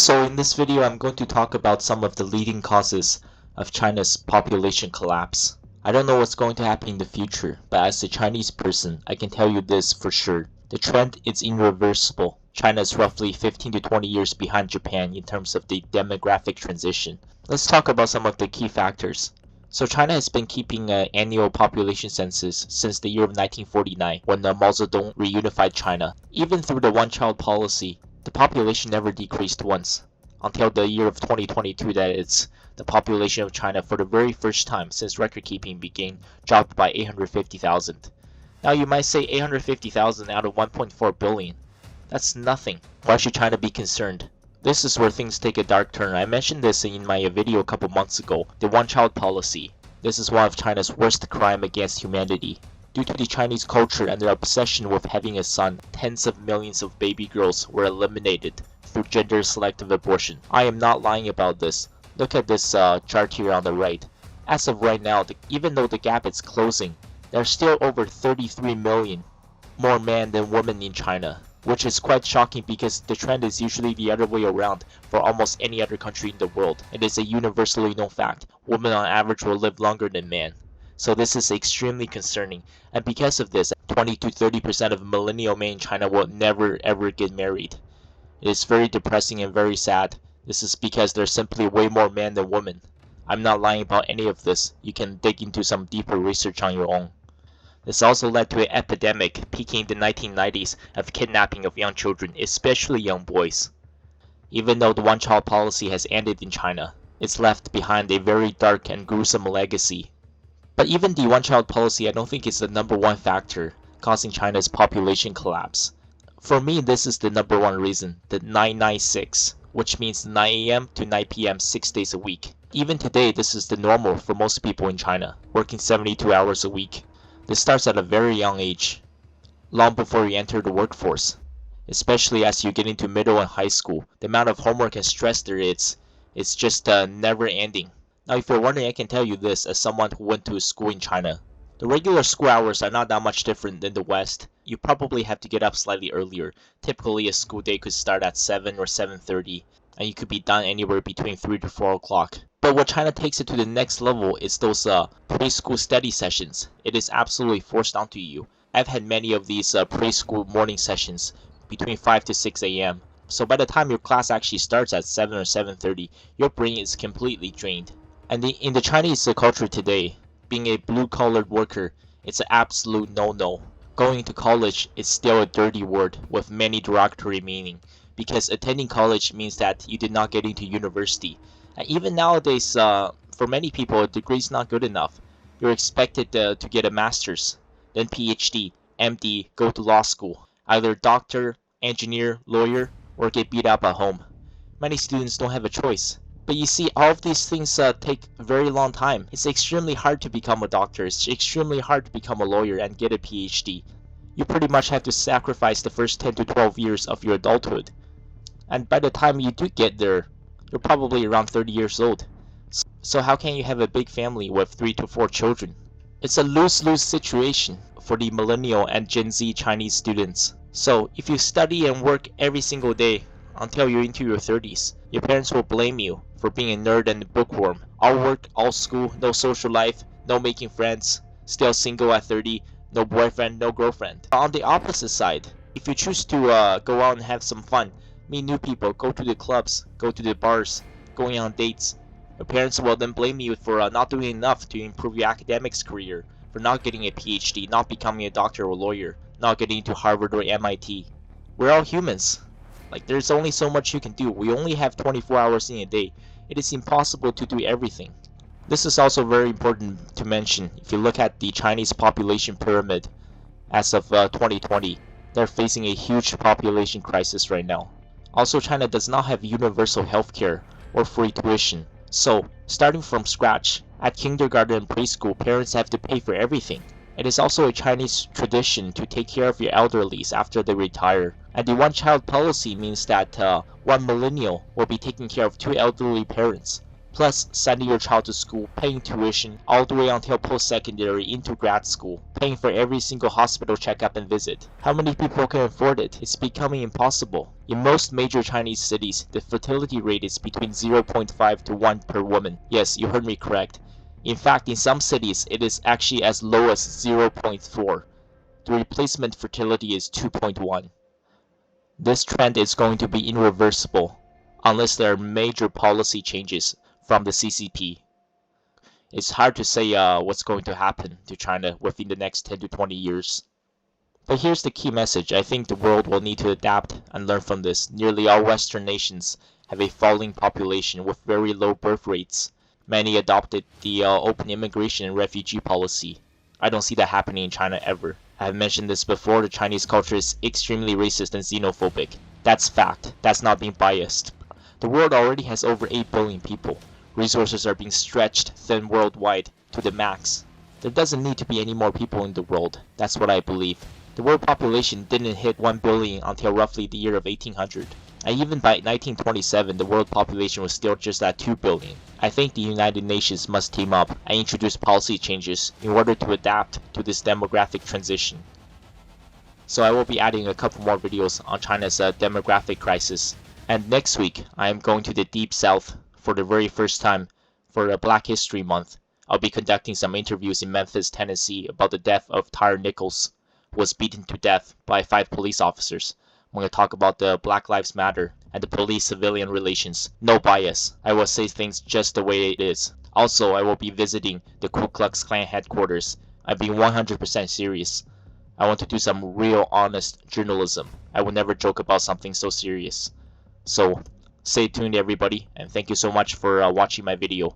So in this video, I'm going to talk about some of the leading causes of China's population collapse. I don't know what's going to happen in the future, but as a Chinese person, I can tell you this for sure. The trend is irreversible. China is roughly 15 to 20 years behind Japan in terms of the demographic transition. Let's talk about some of the key factors. So China has been keeping an annual population census since the year of 1949, when Mao Zedong reunified China. Even through the one-child policy, the population never decreased once, until the year of 2022 that is, the population of China for the very first time since record keeping began dropped by 850,000. Now you might say 850,000 out of 1.4 billion. That's nothing. Why should China be concerned? This is where things take a dark turn. I mentioned this in my video a couple months ago, the one-child policy. This is one of China's worst crime against humanity. Due to the Chinese culture and their obsession with having a son, tens of millions of baby girls were eliminated through gender-selective abortion. I am not lying about this. Look at this chart here on the right. As of right now, even though the gap is closing, there are still over 33 million more men than women in China, which is quite shocking because the trend is usually the other way around for almost any other country in the world. It is a universally known fact. Women on average will live longer than men. So this is extremely concerning, and because of this, 20 to 30% of millennial men in China will never ever get married. It is very depressing and very sad. This is because there's simply way more men than women. I'm not lying about any of this. You can dig into some deeper research on your own. This also led to an epidemic peaking in the 1990s of kidnapping of young children, especially young boys. Even though the one-child policy has ended in China, it's left behind a very dark and gruesome legacy. But even the one-child policy, I don't think is the number one factor causing China's population collapse. For me, this is the number one reason, the 996, which means 9 a.m. to 9 p.m. 6 days a week. Even today, this is the normal for most people in China, working 72 hours a week. This starts at a very young age, long before you enter the workforce. Especially as you get into middle and high school, the amount of homework and stress there is, it's just never ending. Now, if you're wondering, I can tell you this as someone who went to a school in China. The regular school hours are not that much different than the West. You probably have to get up slightly earlier. Typically, a school day could start at 7 or 7:30, and you could be done anywhere between 3 to 4 o'clock. But what China takes it to the next level is those preschool study sessions. It is absolutely forced onto you. I've had many of these preschool morning sessions between 5 to 6 a.m. So by the time your class actually starts at 7 or 7:30, your brain is completely drained. And in the Chinese culture today, being a blue-collar worker, it's an absolute no-no. Going to college is still a dirty word with many derogatory meaning, because attending college means that you did not get into university. And even nowadays, for many people, a degree is not good enough. You're expected to get a master's, then PhD, MD, go to law school, either doctor, engineer, lawyer, or get beat up at home. Many students don't have a choice. But you see, all of these things take a very long time. It's extremely hard to become a doctor. It's extremely hard to become a lawyer and get a PhD. You pretty much have to sacrifice the first 10 to 12 years of your adulthood. And by the time you do get there, you're probably around 30 years old. So how can you have a big family with 3 to 4 children? It's a lose-lose situation for the millennial and Gen Z Chinese students. So if you study and work every single day until you're into your 30s, your parents will blame you for being a nerd and a bookworm. All work, all school, no social life, no making friends, still single at 30, no boyfriend, no girlfriend. On the opposite side, if you choose to go out and have some fun, meet new people, go to the clubs, go to the bars, going on dates, your parents will then blame you for not doing enough to improve your academics career, for not getting a PhD, not becoming a doctor or lawyer, not getting into Harvard or MIT. We're all humans. Like, there's only so much you can do. We only have 24 hours in a day. It is impossible to do everything. This is also very important to mention. If you look at the Chinese population pyramid as of 2020, they're facing a huge population crisis right now. Also, China does not have universal healthcare or free tuition. So, starting from scratch, at kindergarten and preschool, parents have to pay for everything. It is also a Chinese tradition to take care of your elderlies after they retire. And the one-child policy means that one millennial will be taking care of 2 elderly parents. Plus, sending your child to school, paying tuition, all the way until post-secondary into grad school, paying for every single hospital checkup and visit. How many people can afford it? It's becoming impossible. In most major Chinese cities, the fertility rate is between 0.5 to 1 per woman. Yes, you heard me correct. In fact, in some cities, it is actually as low as 0.4. The replacement fertility is 2.1. This trend is going to be irreversible unless there are major policy changes from the CCP. It's hard to say what's going to happen to China within the next 10 to 20 years. But here's the key message. I think the world will need to adapt and learn from this. Nearly all Western nations have a falling population with very low birth rates. Many adopted the open immigration and refugee policy. I don't see that happening in China ever. I have mentioned this before, the Chinese culture is extremely racist and xenophobic. That's fact. That's not being biased. The world already has over 8 billion people. Resources are being stretched thin worldwide to the max. There doesn't need to be any more people in the world. That's what I believe. The world population didn't hit 1 billion until roughly the year of 1800. And even by 1927, the world population was still just at 2 billion. I think the United Nations must team up and introduce policy changes in order to adapt to this demographic transition. So I will be adding a couple more videos on China's demographic crisis. And next week, I am going to the Deep South for the very first time for Black History Month. I'll be conducting some interviews in Memphis, Tennessee about the death of Tyre Nichols, who was beaten to death by 5 police officers. I'm going to talk about the Black Lives Matter and the police-civilian relations. No bias. I will say things just the way it is. Also, I will be visiting the Ku Klux Klan headquarters. I'm being 100% serious. I want to do some real honest journalism. I will never joke about something so serious. So, stay tuned everybody, and thank you so much for watching my video.